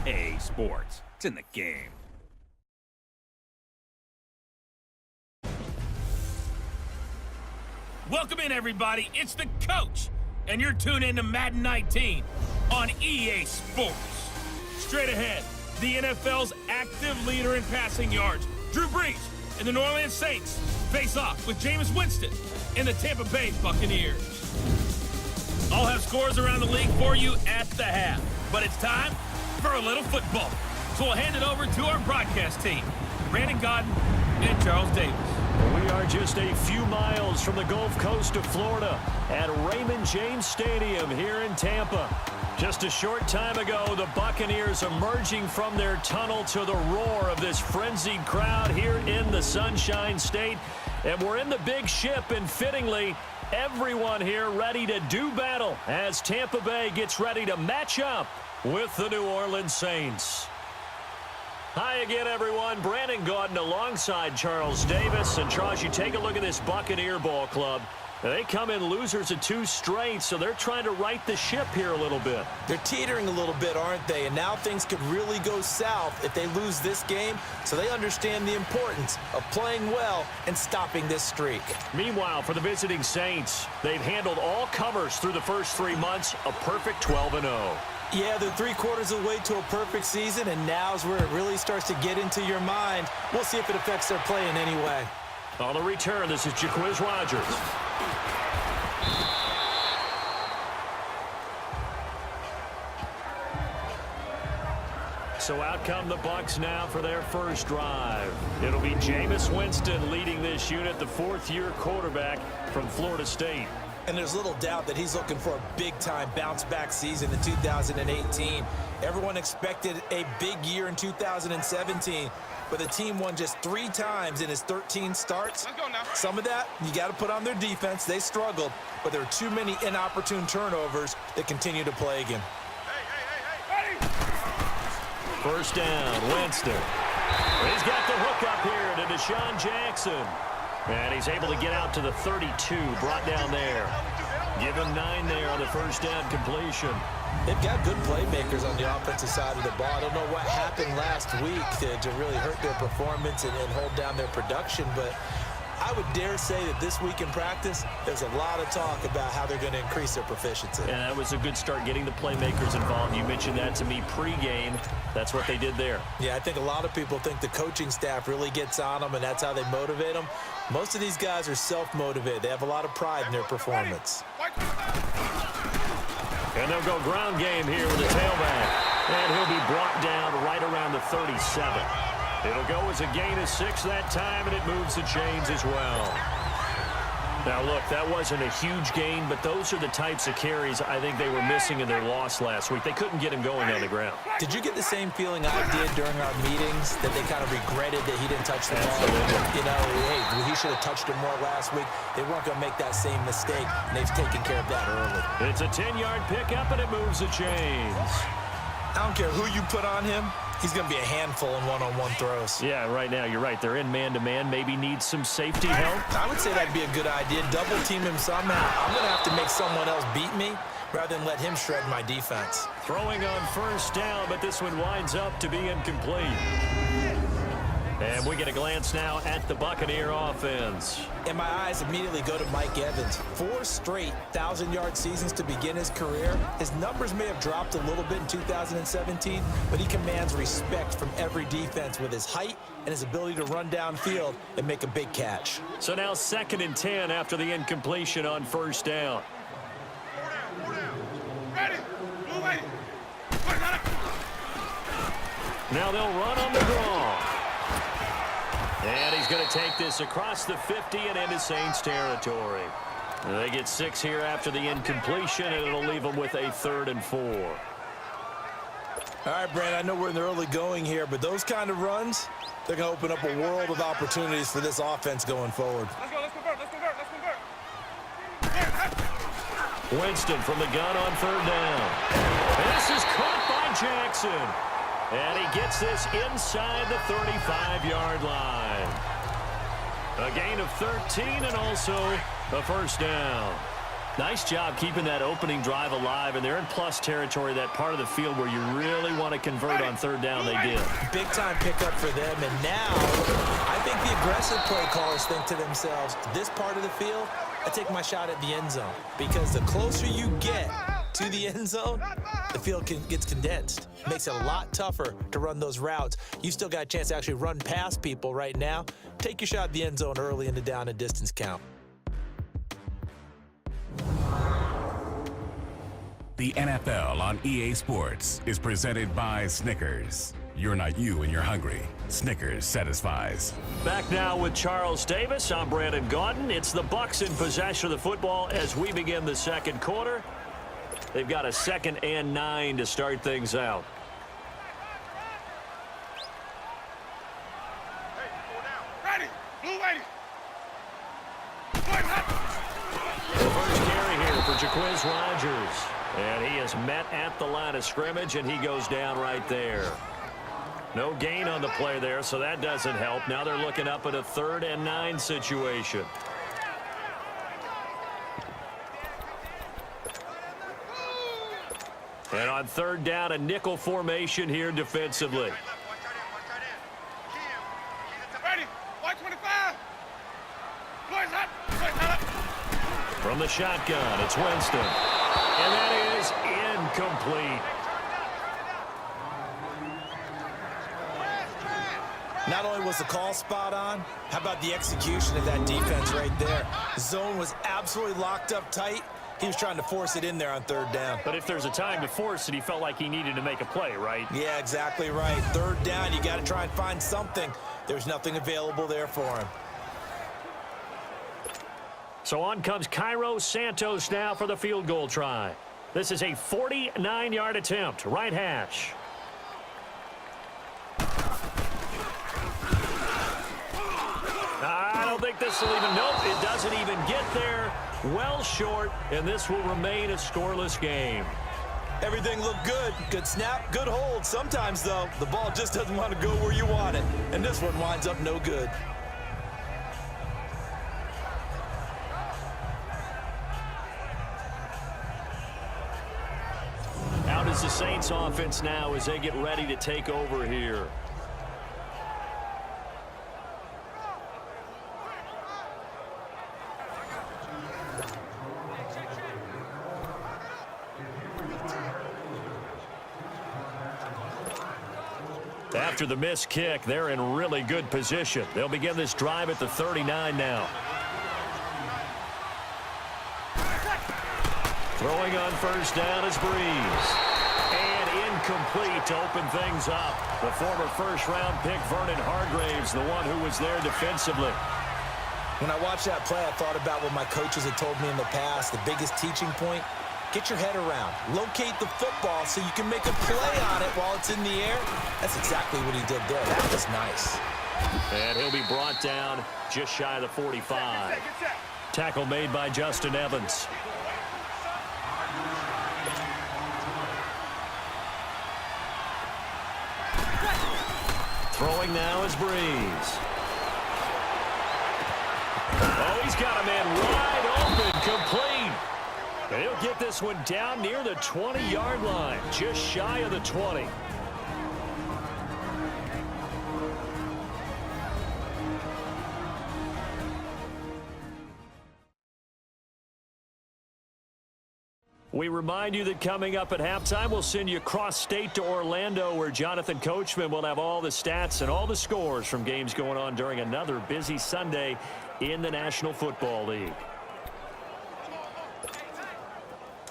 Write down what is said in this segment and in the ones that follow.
EA Sports. It's in the game. Welcome in, everybody. It's the coach, and you're tuned in to Madden 19 on EA Sports. Straight ahead, the NFL's active leader in passing yards, Drew Brees, and the New Orleans Saints face off with Jameis Winston and the Tampa Bay Buccaneers. I'll have scores around the league for you at the half, but it's time for a little football. So we'll hand it over to our broadcast team, Brandon Godden and Charles Davis. We are just a few miles from the Gulf Coast of Florida at Raymond James Stadium here in Tampa. Just a short time ago, the Buccaneers emerging from their tunnel to the roar of this frenzied crowd here in the Sunshine State. And we're in the big ship, and fittingly, everyone here ready to do battle as Tampa Bay gets ready to match up with the New Orleans Saints. Hi again, everyone. Brandon Gaudin alongside Charles Davis. And Charles, you take a look at this Buccaneer ball club. They come in losers of 2 straight, so they're trying to right the ship here a little bit. They're teetering a little bit, aren't they? And now things could really go south if they lose this game, so they understand the importance of playing well and stopping this streak. Meanwhile, for the visiting Saints, they've handled all comers through the first 3 months, a perfect 12-0. Yeah, they're 3/4 of the way to a perfect season, and now's where it really starts to get into your mind. We'll see if it affects their play in any way. On the return, this is Jaquiz Rogers. So out come the Bucs now for their first drive. It'll be Jameis Winston leading this unit, the 4th-year quarterback from Florida State. And there's little doubt that he's looking for a big-time bounce-back season in 2018. Everyone expected a big year in 2017, but the team won just 3 times in his 13 starts. Some of that, you got to put on their defense. They struggled, but there are too many inopportune turnovers that continue to plague him. First down, Winston. He's got the hook up here to Deshaun Jackson. And he's able to get out to the 32, brought down there. Give him 9 there on the first down completion. They've got good playmakers on the offensive side of the ball. I don't know what happened last week to really hurt their performance and hold down their production, but I would dare say that this week in practice, there's a lot of talk about how they're going to increase their proficiency. And that was a good start, getting the playmakers involved. You mentioned that to me pregame. That's what they did there. Yeah, I think a lot of people think the coaching staff really gets on them, and that's how they motivate them. Most of these guys are self-motivated. They have a lot of pride in their performance. And they'll go ground game here with the tailback. And he'll be brought down right around the 37. It'll go as a gain of 6 that time, and it moves the chains as well. Now, look, that wasn't a huge gain, but those are the types of carries I think they were missing in their loss last week. They couldn't get him going on the ground. Did you get the same feeling I did during our meetings, that they kind of regretted that he didn't touch the ball? You know, hey, he should have touched it more last week. They weren't going to make that same mistake, and they've taken care of that early. It's a 10-yard pickup, and it moves the chains. I don't care who you put on him. He's going to be a handful in one-on-one throws. Yeah, right now, you're right. They're in man-to-man. Maybe needs some safety help. I would say that'd be a good idea. Double team him somehow. I'm going to have to make someone else beat me rather than let him shred my defense. Throwing on first down, but this one winds up to be incomplete. And we get a glance now at the Buccaneer offense. And my eyes immediately go to Mike Evans. 4 straight 1,000-yard seasons to begin his career. His numbers may have dropped a little bit in 2017, but he commands respect from every defense with his height and his ability to run downfield and make a big catch. So now 2nd and 10 after the incompletion on first down. Now they'll run on the draw. And he's going to take this across the 50 and into Saints territory. They get 6 here after the incompletion, and it'll leave them with a 3rd and 4. All right, Brand, I know we're in the early going here, but those kind of runs, they're going to open up a world of opportunities for this offense going forward. Let's go, let's convert, let's convert, let's convert. Winston from the gun on 3rd down. And this is caught by Jackson. And he gets this inside the 35-yard line. A gain of 13 and also a first down. Nice job keeping that opening drive alive, and they're in plus territory, that part of the field where you really want to convert on third down. They did. Big-time pickup for them, and now I think the aggressive play callers think to themselves, this part of the field, I take my shot at the end zone, because the closer you get to the end zone, the field gets condensed. Makes it a lot tougher to run those routes. You still got a chance to actually run past people right now. Take your shot at the end zone early in the down and distance count. The NFL on EA Sports is presented by Snickers. You're not you when you're hungry. Snickers satisfies. Back now with Charles Davis. I'm Brandon Gaudin. It's the Bucs in possession of the football as we begin the second quarter. They've got a 2nd and 9 to start things out. Ready. Blue ready. The first carry here for Jaquiz Rodgers. And he is met at the line of scrimmage, and he goes down right there. No gain on the play there, so that doesn't help. Now they're looking up at a 3rd and 9 situation. And on 3rd down, a nickel formation here defensively. Ready. 125. Boys up. From the shotgun, it's Winston. And that is incomplete. Not only was the call spot on, how about the execution of that defense right there? The zone was absolutely locked up tight. He was trying to force it in there on 3rd down. But if there's a time to force it, he felt like he needed to make a play, right? Yeah, exactly right. 3rd down, you got to try and find something. There's nothing available there for him. So on comes Cairo Santos now for the field goal try. This is a 49-yard attempt, right hash. I don't think this will even, nope, it doesn't even get there. Well short, and this will remain a scoreless game. Everything looked good. Good snap, good hold. Sometimes, though, the ball just doesn't want to go where you want it. And this one winds up no good. Out is the Saints offense now as they get ready to take over here. After the missed kick, they're in really good position. They'll begin this drive at the 39 now. Throwing on 1st down is Breeze. And incomplete to open things up. The former 1st-round pick, Vernon Hargreaves, the one who was there defensively. When I watched that play, I thought about what my coaches had told me in the past. The biggest teaching point, get your head around. Locate the football so you can make a play on it while it's in the air. That's exactly what he did there. That was nice. And he'll be brought down just shy of the 45. Tackle made by Justin Evans. Throwing now is Breeze. Oh, he's got a man wide open, complete. And he'll get this one down near the 20-yard line, just shy of the 20. We remind you that coming up at halftime, we'll send you cross-state to Orlando, where Jonathan Coachman will have all the stats and all the scores from games going on during another busy Sunday in the National Football League.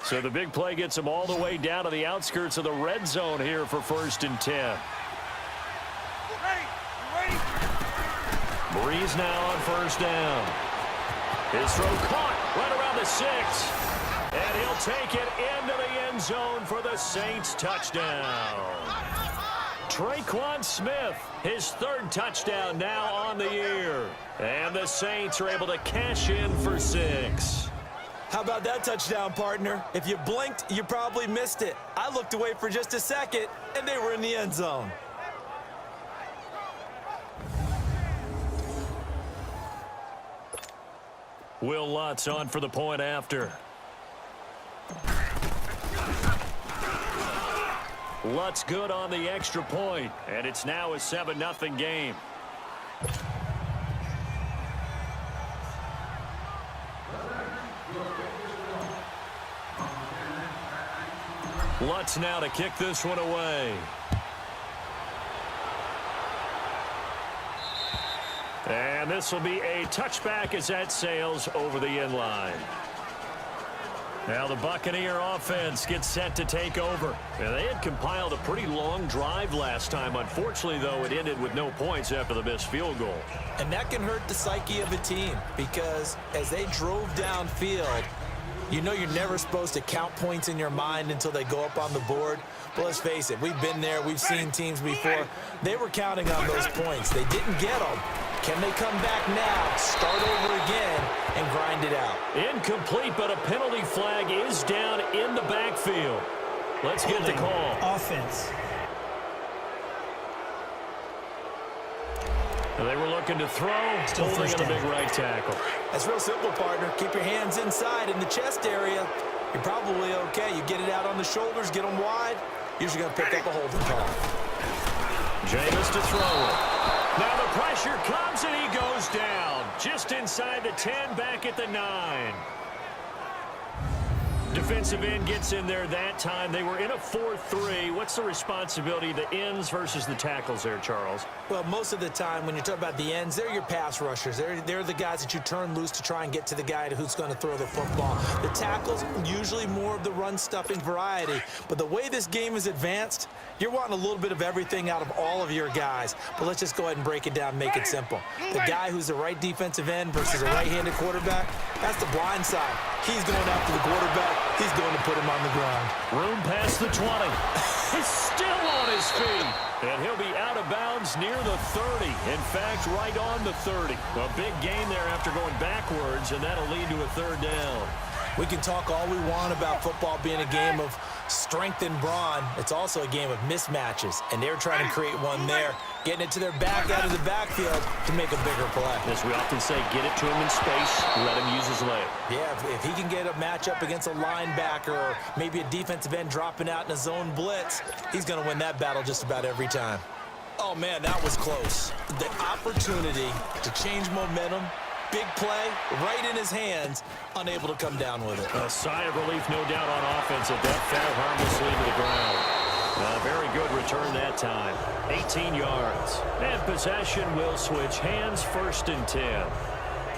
So the big play gets him all the way down to the outskirts of the red zone here for 1st and 10. Breeze now on 1st down. His throw caught right around the 6. And he'll take it into the end zone for the Saints touchdown. Traquan Smith, his 3rd touchdown now on the year. And the Saints are able to cash in for 6. How about that touchdown, partner? If you blinked, you probably missed it. I looked away for just a second, and they were in the end zone. Will Lutz on for the point after. Lutt's good on the extra point, and it's now a 7-0 game. Lutz now to kick this one away. And this will be a touchback as that sails over the end line. Now the Buccaneer offense gets set to take over. And they had compiled a pretty long drive last time. Unfortunately, though, it ended with no points after the missed field goal. And that can hurt the psyche of a team because as they drove downfield, you know you're never supposed to count points in your mind until they go up on the board. But let's face it, we've been there. We've seen teams before. They were counting on those points. They didn't get them. Can they come back now, start over again, and grind it out? Incomplete, but a penalty flag is down in the backfield. Let's get the call. Offense. They were looking to throw, holding on a big right tackle. That's real simple, partner. Keep your hands inside in the chest area. You're probably okay. You get it out on the shoulders, get them wide. Usually going to pick up a holding call. Jameis to throw it. Now the pressure comes and he goes down. Just inside the 10, back at the 9. Defensive end gets in there that time. They were in a 4-3. What's the responsibility, the ends versus the tackles there, Charles? Well, most of the time when you talk about the ends, they're your pass rushers. They're the guys that you turn loose to try and get to the guy who's going to throw the football. The tackles, usually more of the run-stuffing variety. But the way this game is advanced, you're wanting a little bit of everything out of all of your guys. But let's just go ahead and break it down and make it simple. The guy who's the right defensive end versus a right-handed quarterback, that's the blind side. He's going after the quarterback. He's going to put him on the ground. Room past the 20. He's still on his feet. And he'll be out of bounds near the 30. In fact, right on the 30. A big gain there after going backwards, and that'll lead to a third down. We can talk all we want about football being a game of strength and brawn. It's also a game of mismatches, and they're trying to create one there, getting it to their back out of the backfield to make a bigger play. As we often say, get it to him in space, let him use his leg. Yeah, if he can get a matchup against a linebacker or maybe a defensive end dropping out in a zone blitz, he's going to win that battle just about every time. Oh, man, that was close. The opportunity to change momentum, big play, right in his hands, unable to come down with it. A sigh of relief, no doubt, on offense at that fell harmlessly to the ground. A very good return that time. 18 yards. And possession will switch hands, 1st and 10.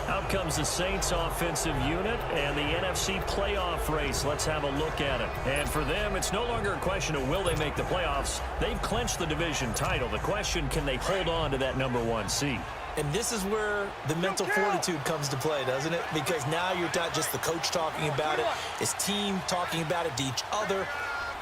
Out comes the Saints offensive unit and the NFC playoff race. Let's have a look at it. And for them, it's no longer a question of will they make the playoffs. They've clinched the division title. The question, can they hold on to that #1 seed? And this is where the mental fortitude comes to play, doesn't it? Because now you're not just the coach talking about it, it's team talking about it to each other,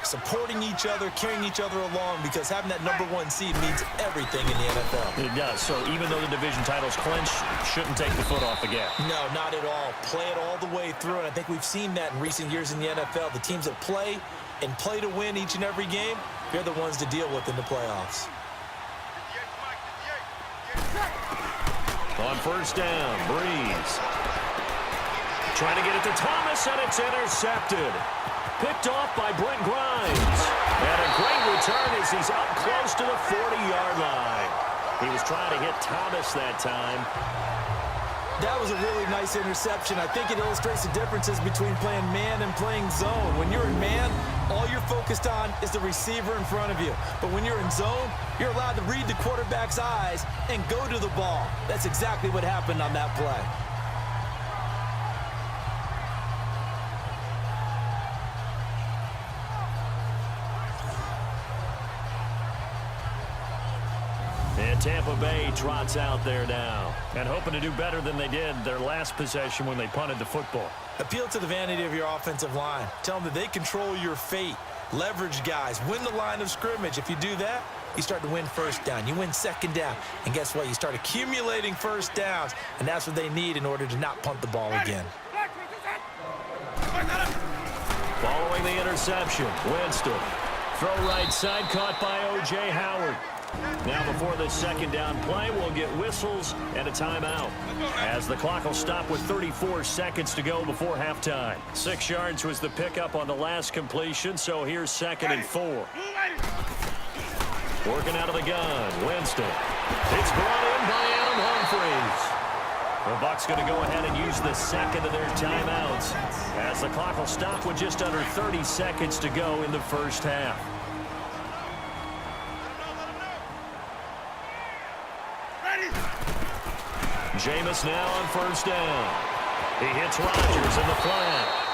supporting each other, carrying each other along, because having that #1 seed means everything in the NFL. It does. So even though the division title's clinched, shouldn't take the foot off the gas. No, not at all. Play it all the way through, and I think we've seen that in recent years in the NFL. The teams that play and play to win each and every game, they're the ones to deal with in the playoffs. On 1st down, Breeze. Trying to get it to Thomas, and it's intercepted. Picked off by Brent Grimes. And a great return as he's up close to the 40-yard line. He was trying to hit Thomas that time. That was a really nice interception. I think it illustrates the differences between playing man and playing zone. When you're in man, all you're focused on is the receiver in front of you. But when you're in zone, you're allowed to read the quarterback's eyes and go to the ball. That's exactly what happened on that play. And Tampa Bay trots out there now and hoping to do better than they did their last possession when they punted the football. Appeal to the vanity of your offensive line. Tell them that they control your fate. Leverage guys. Win the line of scrimmage. If you do that, you start to win 1st down. You win 2nd down. And guess what? You start accumulating 1st downs. And that's what they need in order to not punt the ball again. Following the interception, Winston. Throw right side, caught by O.J. Howard. Now before this second down play, we'll get whistles and a timeout, as the clock will stop with 34 seconds to go before halftime. 6 yards was the pickup on the last completion, so here's 2nd and 4. Working out of the gun, Winston. It's brought in by Adam Humphries. The Bucs going to go ahead and use the second of their timeouts, as the clock will stop with just under 30 seconds to go in the first half. Jameis now on first down. He hits Rodgers in the flat.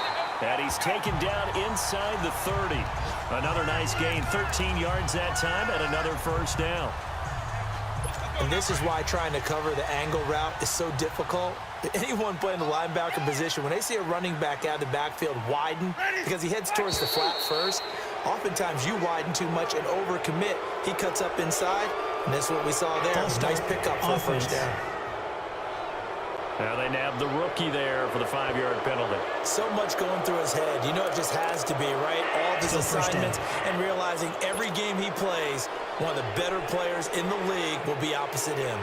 And he's taken down inside the 30. Another nice gain, 13 yards that time, and another first down. And this is why trying to cover the angle route is so difficult. Anyone playing the linebacker position, when they see a running back out of the backfield widen because he heads towards the flat first, oftentimes you widen too much and overcommit. He cuts up inside, and that's what we saw there. Nice pickup for a first down. Now they nabbed the rookie there for the 5-yard penalty. So much going through his head. You know it just has to be, right? All of his assignments and realizing every game he plays, one of the better players in the league will be opposite him.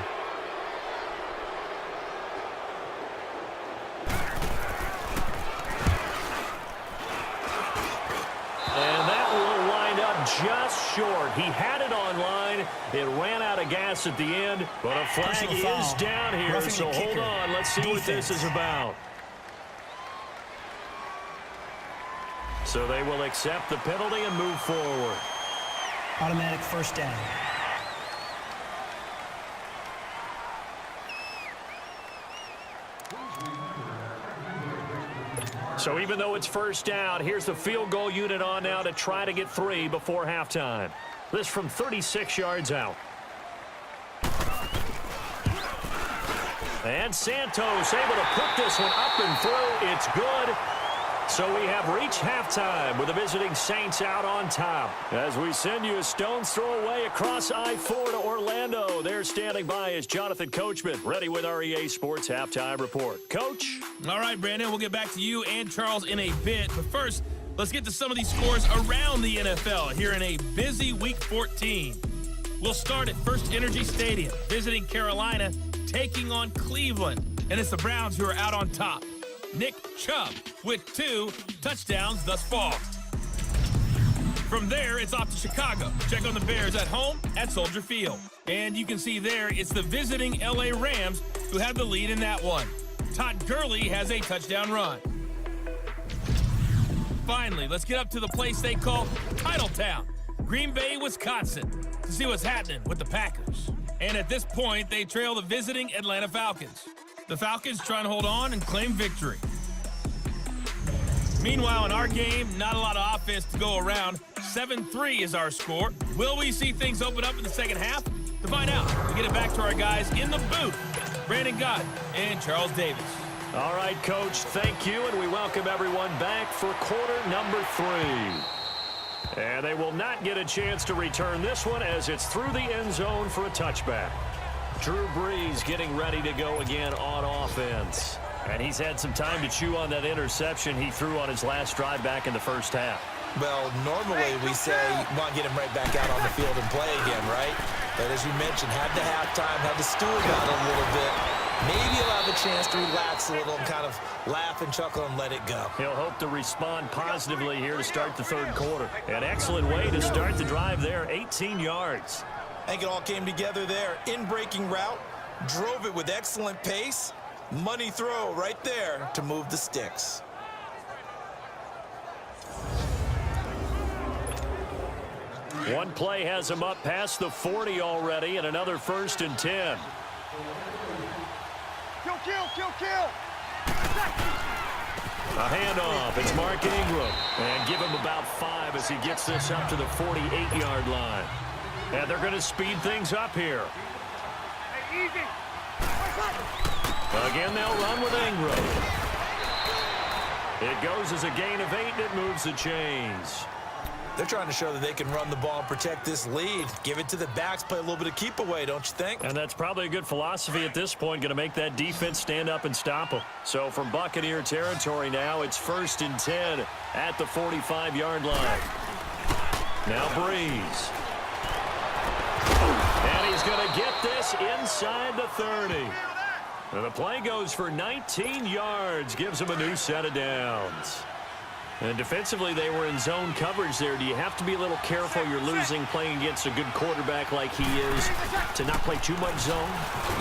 And that will wind up just short. He had it on line. It ran out of gas at the end, but a flag is down here, so hold on. Let's see what this is about. So they will accept the penalty and move forward. Automatic first down. So even though it's first down, here's the field goal unit on now to try to get 3 before halftime. This from 36 yards out. And Santos able to put this one up and through. It's good. So we have reached halftime with the visiting Saints out on top. As we send you a stone's throw away across I-4 to Orlando. There standing by is Jonathan Coachman, ready with our EA Sports Halftime Report. Coach? All right, Brandon, we'll get back to you and Charles in a bit. But first, let's get to some of these scores around the NFL here in a busy Week 14. We'll start at First Energy Stadium, visiting Carolina, taking on Cleveland. And it's the Browns who are out on top. Nick Chubb with 2 touchdowns thus far. From there, it's off to Chicago. Check on the Bears at home at Soldier Field. And you can see there, it's the visiting LA Rams who have the lead in that one. Todd Gurley has a touchdown run. Finally, let's get up to the place they call Titletown, Green Bay, Wisconsin, to see what's happening with the Packers. And at this point, they trail the visiting Atlanta Falcons. The Falcons trying to hold on and claim victory. Meanwhile, in our game, not a lot of offense to go around. 7-3 is our score. Will we see things open up in the second half? To find out, we get it back to our guys in the booth, Brandon Gott and Charles Davis. All right, Coach, thank you, and we welcome everyone back for quarter number 3. And they will not get a chance to return this one as it's through the end zone for a touchback. Drew Brees getting ready to go again on offense. And he's had some time to chew on that interception he threw on his last drive back in the first half. Well, normally we say you want to get him right back out on the field and play again, right? But as you mentioned, had the halftime, had to stew about it a little bit. Maybe he'll have a chance to relax a little and kind of laugh and chuckle and let it go. He'll hope to respond positively here to start the third quarter. An excellent way to start the drive there, 18 yards. I think it all came together there. In-breaking route, drove it with excellent pace. Money throw right there to move the sticks. One play has him up past the 40 already, and another 1st and 10. Kill, kill, kill, kill. A handoff. It's Mark Ingram. And give him about 5 as he gets this up to the 48-yard line. And they're going to speed things up here. Hey, easy. Again, they'll run with Ingram. It goes as a gain of 8, and it moves the chains. They're trying to show that they can run the ball and protect this lead. Give it to the backs, play a little bit of keep away, don't you think? And that's probably a good philosophy at this point, going to make that defense stand up and stop them. So from Buccaneer territory now, it's 1st and 10 at the 45-yard line. Now Breeze. And he's going to get this inside the 30. And the play goes for 19 yards, gives him a new set of downs. And defensively, they were in zone coverage there. Do you have to be a little careful? You're losing playing against a good quarterback like he is to not play too much zone?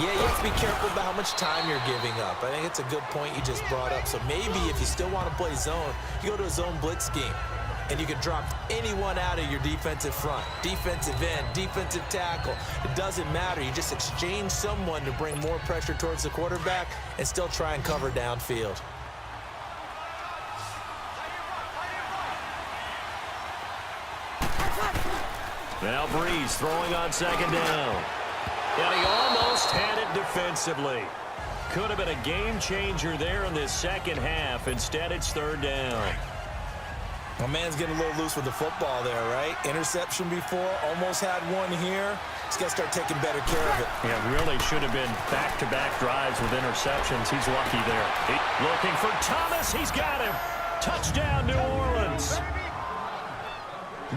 Yeah, you have to be careful about how much time you're giving up. I think it's a good point you just brought up. So maybe if you still want to play zone, you go to a zone blitz scheme. And you can drop anyone out of your defensive front, defensive end, defensive tackle. It doesn't matter. You just exchange someone to bring more pressure towards the quarterback and still try and cover downfield. Now Breeze throwing on second down. And he almost had it defensively. Could have been a game changer there in this second half. Instead, it's third down. My man's getting a little loose with the football there, right? Interception before, almost had one here. He's got to start taking better care of it. Yeah, really should have been back-to-back drives with interceptions. He's lucky there. Looking for Thomas. He's got him. Touchdown, New Orleans.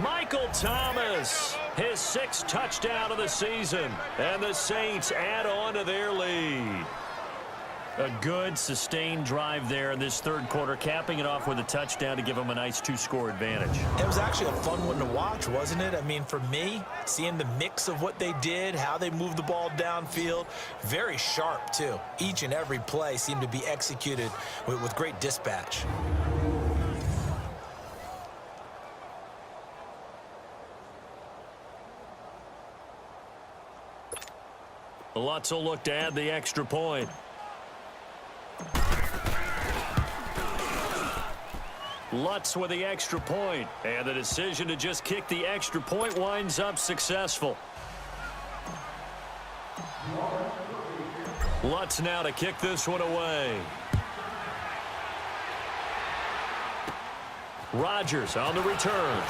Michael Thomas, his 6th touchdown of the season. And the Saints add on to their lead. A good, sustained drive there in this third quarter, capping it off with a touchdown to give them a nice 2-score advantage. It was actually a fun one to watch, wasn't it? I mean, for me, seeing the mix of what they did, how they moved the ball downfield, very sharp, too. Each and every play seemed to be executed with great dispatch. Lutz will look to add the extra point. Lutz with the extra point, and the decision to just kick the extra point winds up successful. Lutz now to kick this one away. Rodgers on the return.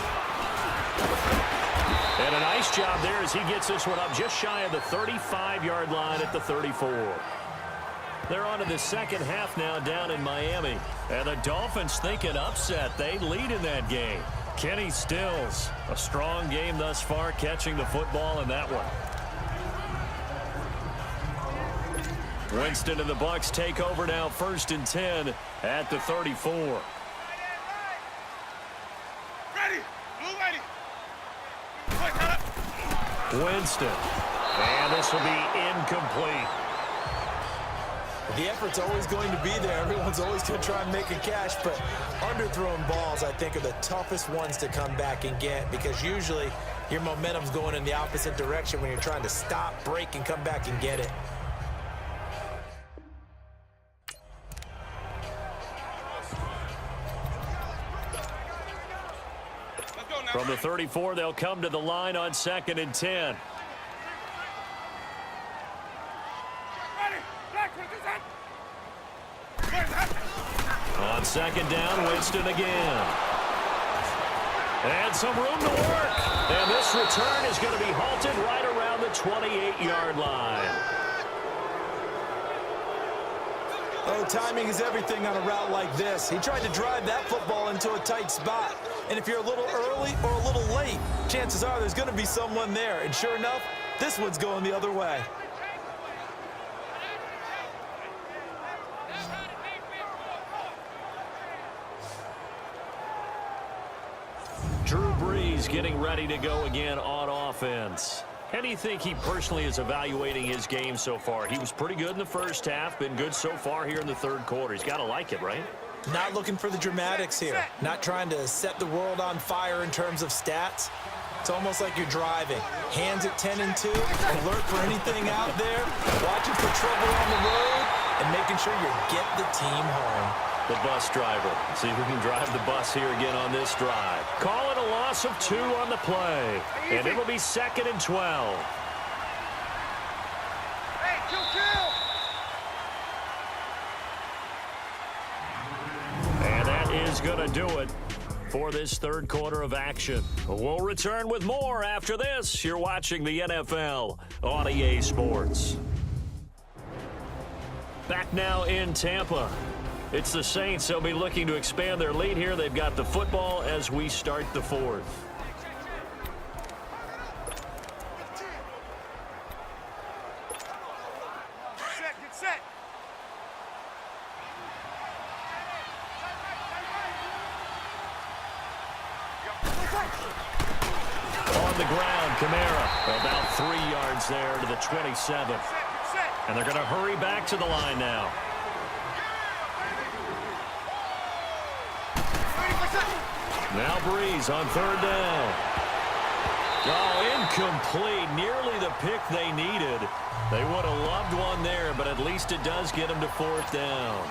And a nice job there as he gets this one up just shy of the 35-yard line at the 34. They're on to the second half now down in Miami. And the Dolphins think an upset. They lead in that game. Kenny Stills, a strong game thus far, catching the football in that one. Winston and the Bucs take over now, 1st and 10 at the 34. Ready. Blue ready. Winston. And this will be incomplete. The effort's always going to be there. Everyone's always going to try and make a catch, but underthrown balls, I think, are the toughest ones to come back and get because usually your momentum's going in the opposite direction when you're trying to stop, break, and come back and get it. From the 34, they'll come to the line on 2nd and 10. On 2nd down, Winston again. And some room to work. And this return is going to be halted right around the 28-yard line. Oh, timing is everything on a route like this. He tried to drive that football into a tight spot. And if you're a little early or a little late, chances are there's going to be someone there. And sure enough, this one's going the other way. Drew Brees getting ready to go again on offense. How do you think he personally is evaluating his game so far? He was pretty good in the first half, been good so far here in the third quarter. He's got to like it, right? Not looking for the dramatics here. Not trying to set the world on fire in terms of stats. It's almost like you're driving. Hands at 10 and 2, alert for anything out there, watching for trouble on the road, and making sure you get the team home. The bus driver. See who can drive the bus here again on this drive. Call it a loss of 2 on the play. And it'll be 2nd and 12. Hey, kill. And that is going to do it for this third quarter of action. We'll return with more after this. You're watching the NFL on EA Sports. Back now in Tampa. It's the Saints. They'll be looking to expand their lead here. They've got the football as we start the fourth. On the ground, Kamara. About 3 yards there to the 27. And they're going to hurry back to the line now. Now Breeze on 3rd down. Oh, incomplete. Nearly the pick they needed. They would have loved one there, but at least it does get them to 4th down.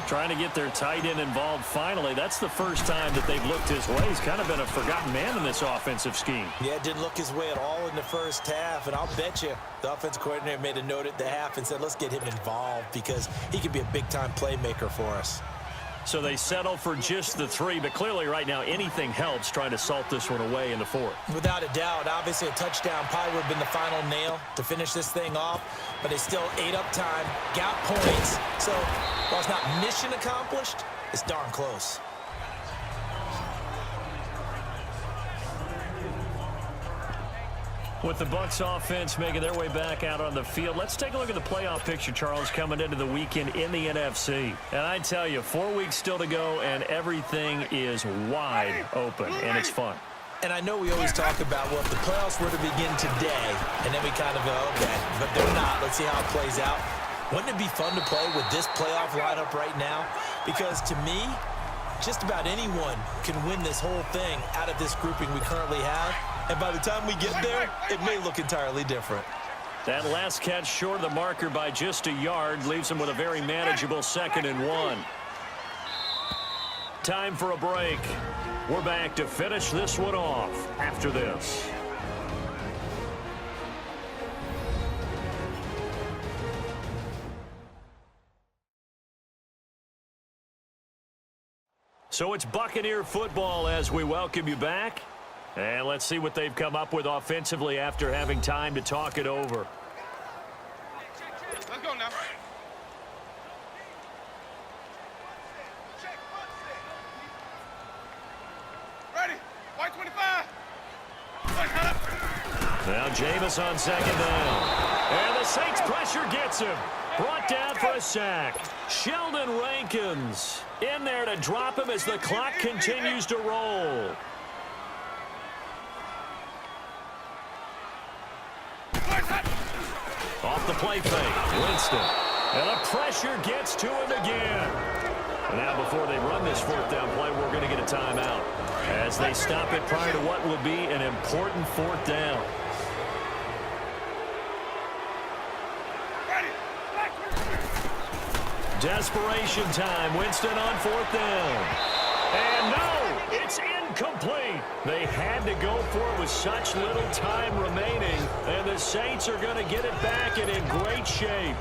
Trying to get their tight end involved finally. That's the first time that they've looked his way. He's kind of been a forgotten man in this offensive scheme. Yeah, it didn't look his way at all in the first half, and I'll bet you the offensive coordinator made a note at the half and said, let's get him involved because he could be a big-time playmaker for us. So they settle for just the 3, but clearly right now anything helps trying to salt this one away in the 4th. Without a doubt, obviously a touchdown probably would have been the final nail to finish this thing off, but they still ate up time, got points. So while it's not mission accomplished, it's darn close. With the Bucs offense making their way back out on the field, let's take a look at the playoff picture, Charles, coming into the weekend in the NFC. And I tell you, 4 weeks still to go, and everything is wide open, and it's fun. And I know we always talk about, well, if the playoffs were to begin today, and then we kind of go, okay, but they're not. Let's see how it plays out. Wouldn't it be fun to play with this playoff lineup right now? Because to me, just about anyone can win this whole thing out of this grouping we currently have. And by the time we get there, it may look entirely different. That last catch short of the marker by just a yard leaves them with a very manageable 2nd and 1. Time for a break. We're back to finish this one off after this. So it's Buccaneer football as we welcome you back. And let's see what they've come up with offensively after having time to talk it over. Let's go now. Ready. White 25. Now Jameis on 2nd down. And the Saints pressure gets him. Brought down for a sack. Sheldon Rankins in there to drop him as the clock continues to roll. Off the play fake, Winston. And the pressure gets to him again. And now before they run this 4th down play, we're going to get a timeout as they stop it prior to what will be an important 4th down. Desperation time. Winston on 4th down. And no, it's incomplete. They had to go for it with such little time remaining, and the Saints are going to get it back and in great shape.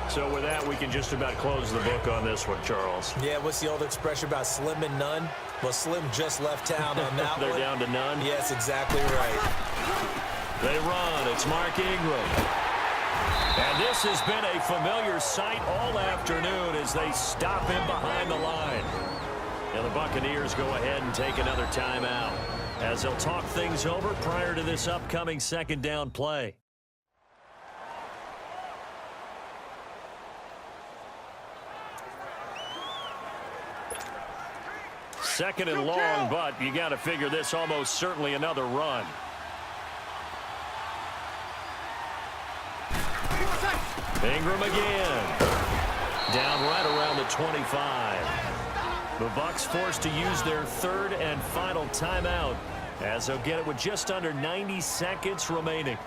So with that, we can just about close the book on this one, Charles. Yeah, what's the old expression about slim and none? Well, Slim just left town on that They're one. down to none? Yes, exactly right. They run. It's Mark Ingram. And this has been a familiar sight all afternoon as they stop him behind the line. And the Buccaneers go ahead and take another timeout as they'll talk things over prior to this upcoming 2nd down play. Second and long, but you got to figure this almost certainly another run. Ingram again. Down right around the 25. The Bucs forced to use their 3rd and final timeout as they'll get it with just under 90 seconds remaining.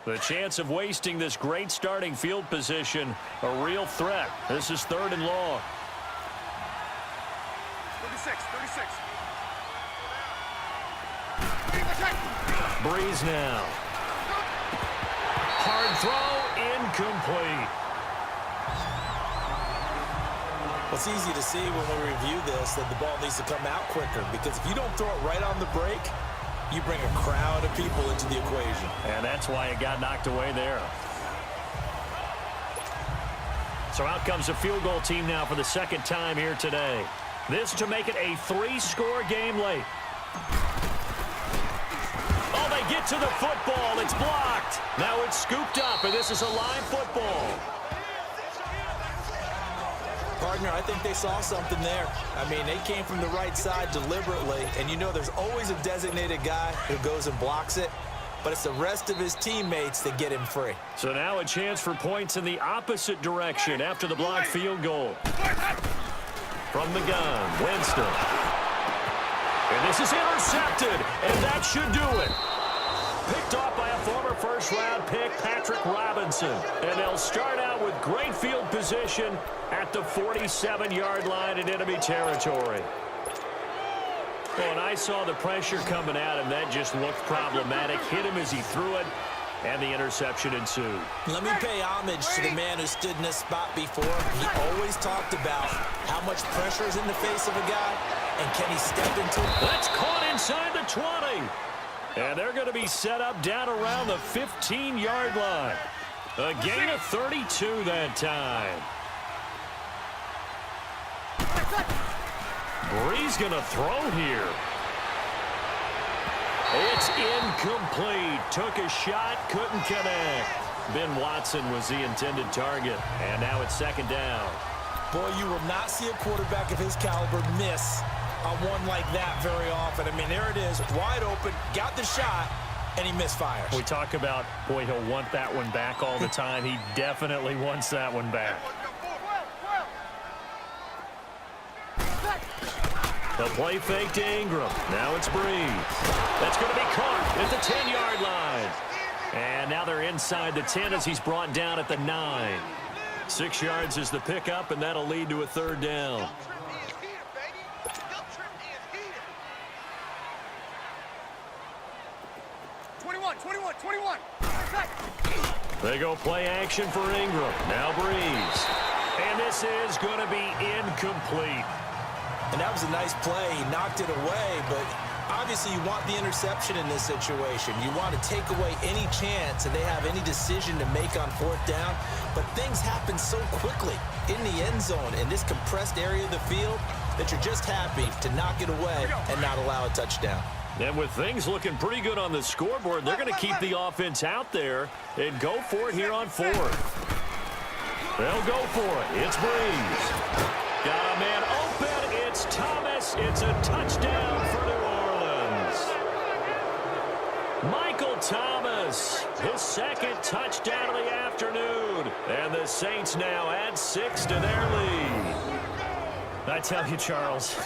The chance of wasting this great starting field position, a real threat. This is 3rd and long. 36. Breeze now. Hard throw, incomplete. Well, it's easy to see when we review this that the ball needs to come out quicker, because if you don't throw it right on the break, you bring a crowd of people into the equation. And that's why it got knocked away there. So out comes the field goal team now for the 2nd time here today. This to make it a 3-score game late. Oh, they get to the football. It's blocked. Now it's scooped up, and this is a live football. Partner, I think they saw something there. I mean, they came from the right side deliberately, and you know there's always a designated guy who goes and blocks it, but it's the rest of his teammates that get him free. So now a chance for points in the opposite direction after the blocked field goal. From the gun, Winston. And this is intercepted, and that should do it. Picked off by a former first-round pick, Patrick Robinson. And they'll start out with great field position at the 47-yard line in enemy territory. Well, and I saw the pressure coming at him. That just looked problematic. Hit him as he threw it, and the interception ensued. Let me pay homage to the man who stood in this spot before. He always talked about how much pressure is in the face of a guy, and can he step into it? That's caught inside the 20. And they're going to be set up down around the 15-yard line. A gain of 32 that time. Bree's going to throw here. It's incomplete. Took a shot, couldn't connect. Ben Watson was the intended target. And now it's second down. Boy, you will not see a quarterback of his caliber miss on one like that very often. I mean, there it is, wide open, got the shot, and he misfires. We talk about, boy, he'll want that one back all the time. He definitely wants that one back. The play fake to Ingram. Now it's Breeze. That's going to be caught at the 10-yard line. And now they're inside the 10 as he's brought down at the 9. 6 yards is the pickup, and that'll lead to a third down. They go play action for Ingram. Now Breeze. And this is going to be incomplete. And that was a nice play. He knocked it away, but obviously you want the interception in this situation. You want to take away any chance and they have any decision to make on fourth down. But things happen so quickly in the end zone in this compressed area of the field that you're just happy to knock it away and not allow a touchdown. And with things looking pretty good on the scoreboard, they're going to keep the offense out there and go for it here on fourth. They'll go for it. It's Breeze. Got a man open. It's Thomas. It's a touchdown for New Orleans. Michael Thomas, his second touchdown of the afternoon. And the Saints now add 6 to their lead. I tell you, Charles,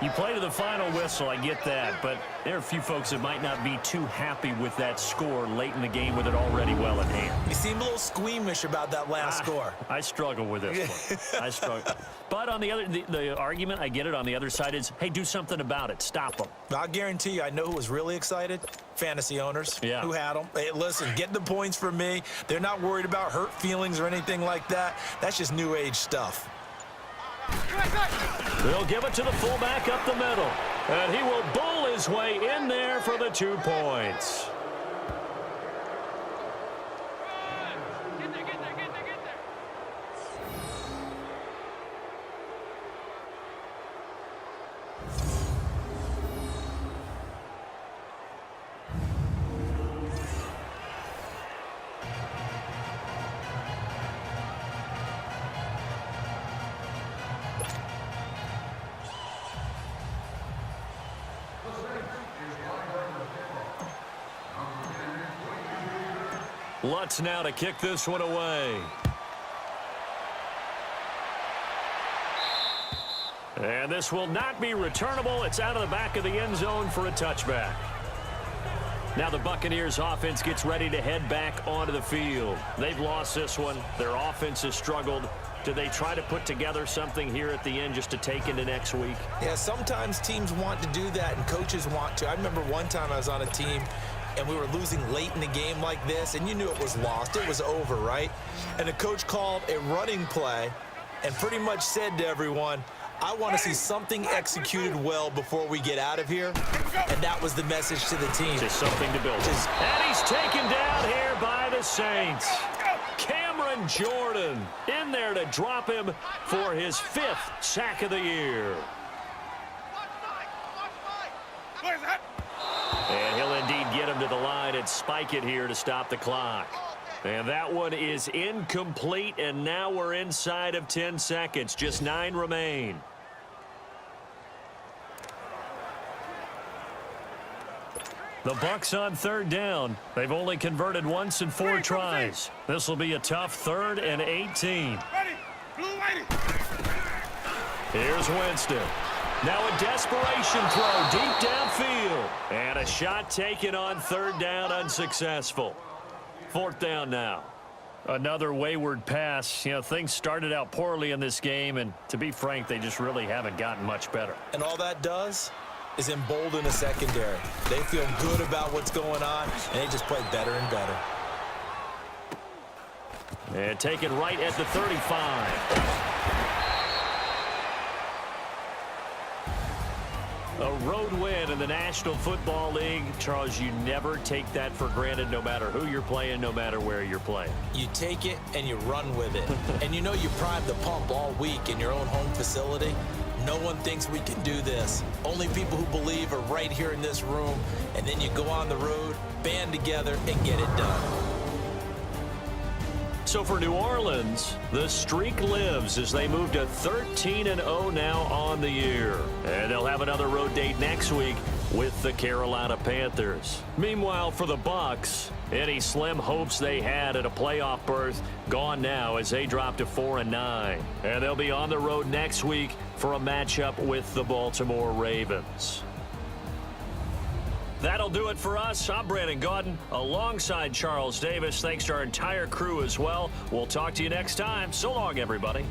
you play to the final whistle, I get that, but there are a few folks that might not be too happy with that score late in the game with it already well in hand. You seem a little squeamish about that last score. I struggle with this one. I struggle. But on the argument, I get it, on the other side is, hey, do something about it. Stop them. I'll guarantee you, I know who was really excited. Fantasy owners who had them. Hey, listen, get the points for me. They're not worried about hurt feelings or anything like that. That's just new age stuff. They'll give it to the fullback up the middle. And he will bull his way in there for the 2 points. Lutz now to kick this one away. And this will not be returnable. It's out of the back of the end zone for a touchback. Now the Buccaneers offense gets ready to head back onto the field. They've lost this one. Their offense has struggled. Do they try to put together something here at the end just to take into next week? Yeah, sometimes teams want to do that and coaches want to. I remember one time I was on a team and we were losing late in the game like this, and you knew it was lost. It was over, right? And the coach called a running play and pretty much said to everyone, I want to see something executed well before we get out of here. And that was the message to the team. Just something to build. And he's taken down here by the Saints. Cameron Jordan in there to drop him for his 5th sack of the year. And he'll indeed get him to the line and spike it here to stop the clock. And that one is incomplete, and now we're inside of 10 seconds. Just 9 remain. The Bucs on 3rd down. They've only converted once in 4 tries. This will be a tough 3rd and 18. Ready. Blue lady. Here's Winston. Now a desperation throw deep downfield. And a shot taken on 3rd down, unsuccessful. 4th down now. Another wayward pass. You know, things started out poorly in this game, and to be frank, they just really haven't gotten much better. And all that does is embolden the secondary. They feel good about what's going on, and they just play better and better. And taken right at the 35. A road win in the National Football League. Charles, you never take that for granted, no matter who you're playing, no matter where you're playing. You take it and you run with it. And you know you primed the pump all week in your own home facility. No one thinks we can do this. Only people who believe are right here in this room. And then you go on the road, band together, and get it done. So for New Orleans, the streak lives as they move to 13-0 now on the year. And they'll have another road date next week with the Carolina Panthers. Meanwhile, for the Bucs, any slim hopes they had at a playoff berth gone now as they drop to 4-9. And they'll be on the road next week for a matchup with the Baltimore Ravens. That'll do it for us. I'm Brandon Gaudin alongside Charles Davis. Thanks to our entire crew as well. We'll talk to you next time. So long, everybody.